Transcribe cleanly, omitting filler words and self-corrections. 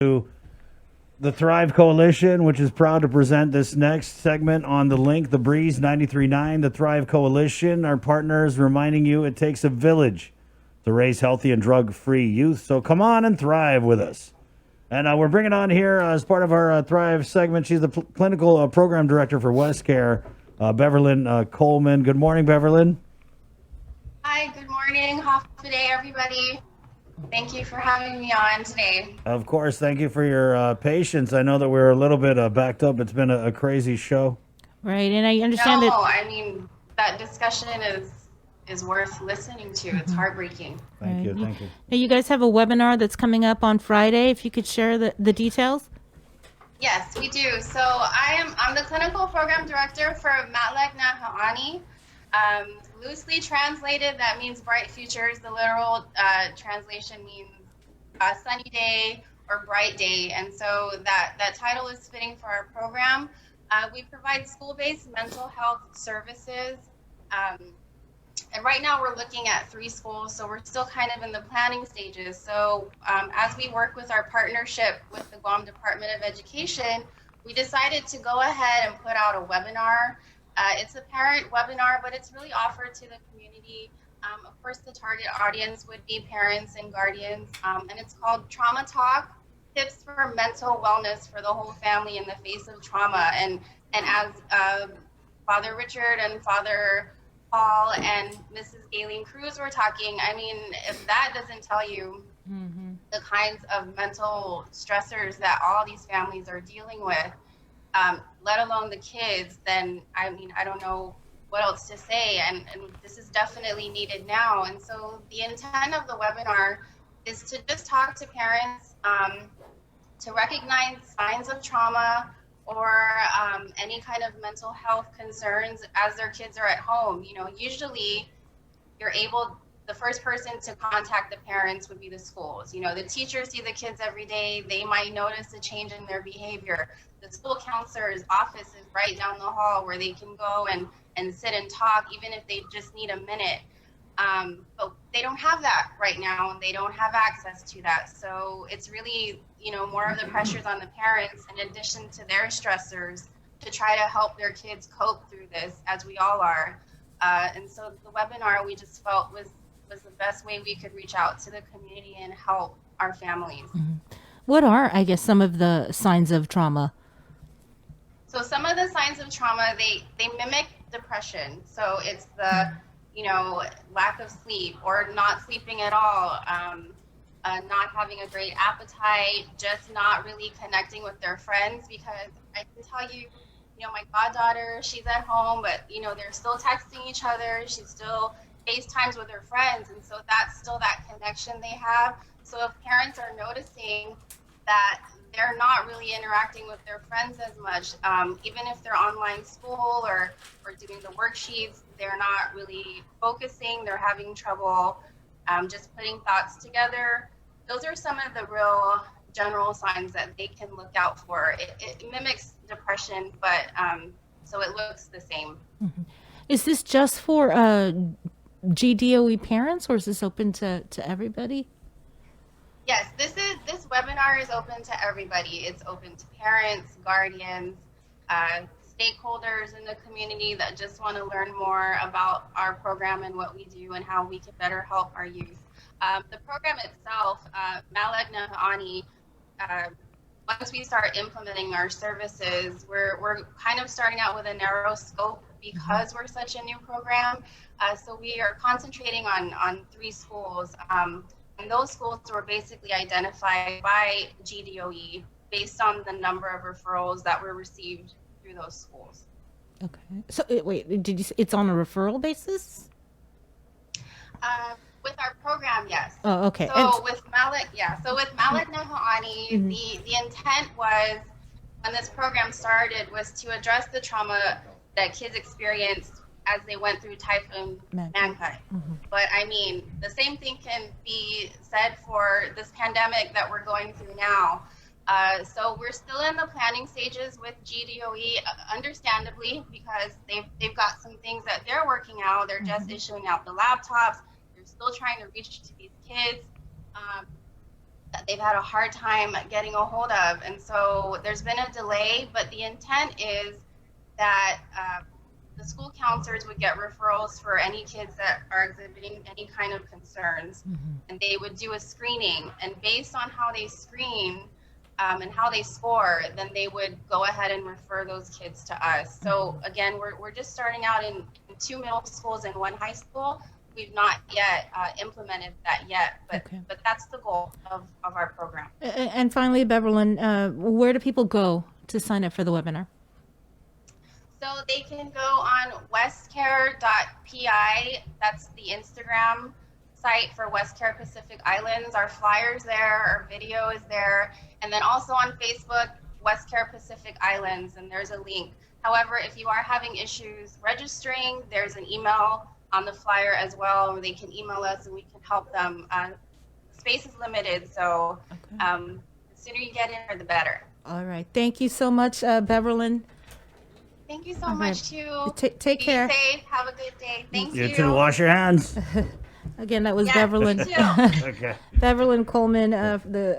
to the Thrive Coalition, which is proud to present this next segment on the link, the Breeze 93.9, the Thrive Coalition. Our partners reminding you it takes a village to raise healthy and drug-free youth. So come on and thrive with us. And we're bringing on here as part of our Thrive segment. She's the clinical program director for WestCare, Beverlyn Coleman. Good morning, Beverlyn. Hi, good morning. Half a day, everybody. Thank you for having me on today. Of course, thank you for your patience. I know that we're a little bit backed up. It's been a crazy show. Right, and I understand No, I mean, that discussion is worth listening to. It's heartbreaking. Thank you. Now you guys have a webinar that's coming up on Friday. If you could share the details. Yes, we do. So I'm the clinical program director for Matlek Naha'ani. Loosely translated, that means bright futures. The literal translation means sunny day or bright day. And so that title is fitting for our program. We provide school-based mental health services. And right now we're looking at 3 schools, so we're still kind of in the planning stages. So as we work with our partnership with the Guam Department of Education, we decided to go ahead and put out a webinar. It's a parent webinar, but it's really offered to the community. Of course, the target audience would be parents and guardians, and it's called Trauma Talk, Tips for Mental Wellness for the Whole Family in the Face of Trauma. And as Father Richard and Father Paul and Mrs. Galen Cruz were talking, I mean, if that doesn't tell you the kinds of mental stressors that all these families are dealing with, let alone the kids, then I mean, I don't know what else to say. And this is definitely needed now. And so the intent of the webinar is to just talk to parents to recognize signs of trauma or any kind of mental health concerns as their kids are at home. You know, usually the first person to contact the parents would be the schools. You know, the teachers see the kids every day. They might notice a change in their behavior. The school counselor's office is right down the hall where they can go and sit and talk, even if they just need a minute. But they don't have that right now, and they don't have access to that. So it's really, you know, more of the pressures on the parents in addition to their stressors to try to help their kids cope through this, as we all are. And so the webinar we just felt was the best way we could reach out to the community and help our families. What are, I guess, some of the signs of trauma? So some of the signs of trauma, they mimic depression. So it's the, you know, lack of sleep or not sleeping at all, not having a great appetite, just not really connecting with their friends. Because I can tell you, you know, my goddaughter, she's at home, but, you know, they're still texting each other. She's still FaceTimes with her friends. And so that's still that connection they have. So if parents are noticing that they're not really interacting with their friends as much, even if they're online school or doing the worksheets, they're not really focusing, they're having trouble just putting thoughts together. Those are some of the real general signs that they can look out for. It mimics depression, but so it looks the same. Is this just for GDOE parents, or is this open to everybody? Yes, this webinar is open to everybody. It's open to parents, guardians, stakeholders in the community that just want to learn more about our program and what we do and how we can better help our youth. The program itself, Matlek Naha'ani, once we start implementing our services, we're kind of starting out with a narrow scope because we're such a new program. So we are concentrating on 3 schools. And those schools were basically identified by GDOE based on the number of referrals that were received through those schools. Okay. So wait, did you say it's on a referral basis? With our program, yes. Oh, okay. So with Matlek Naha'ani, the intent was, when this program started, was to address the trauma that kids experienced as they went through Typhoon Mangkhut. But I mean, the same thing can be said for this pandemic that we're going through now. So we're still in the planning stages with GDOE, understandably, because they've got some things that they're working out. They're just issuing out the laptops. They're still trying to reach to these kids. that they've had a hard time getting a hold of. And so there's been a delay, but the intent is that the school counselors would get referrals for any kids that are exhibiting any kind of concerns. And they would do a screening. And based on how they screen and how they score, then they would go ahead and refer those kids to us. So again, we're just starting out in 2 middle schools and 1 high school. We've not yet implemented that yet, but that's the goal of our program. And finally, Beverlyn, where do people go to sign up for the webinar? So they can go on westcare.pi. That's the Instagram site for WestCare Pacific Islands. Our flyer's there, our video is there, and then also on Facebook, WestCare Pacific Islands, and there's a link. However, if you are having issues registering, there's an email on the flyer as well, or they can email us and we can help them. Space is limited, so the sooner you get in, the better. All right. Thank you so much, Beverlyn. Thank you so much, too. Take care. Be safe. Have a good day. Thank you. You too. Wash your hands. Again, that was Yes, Beverlyn. you too. Okay. Beverlyn Coleman, the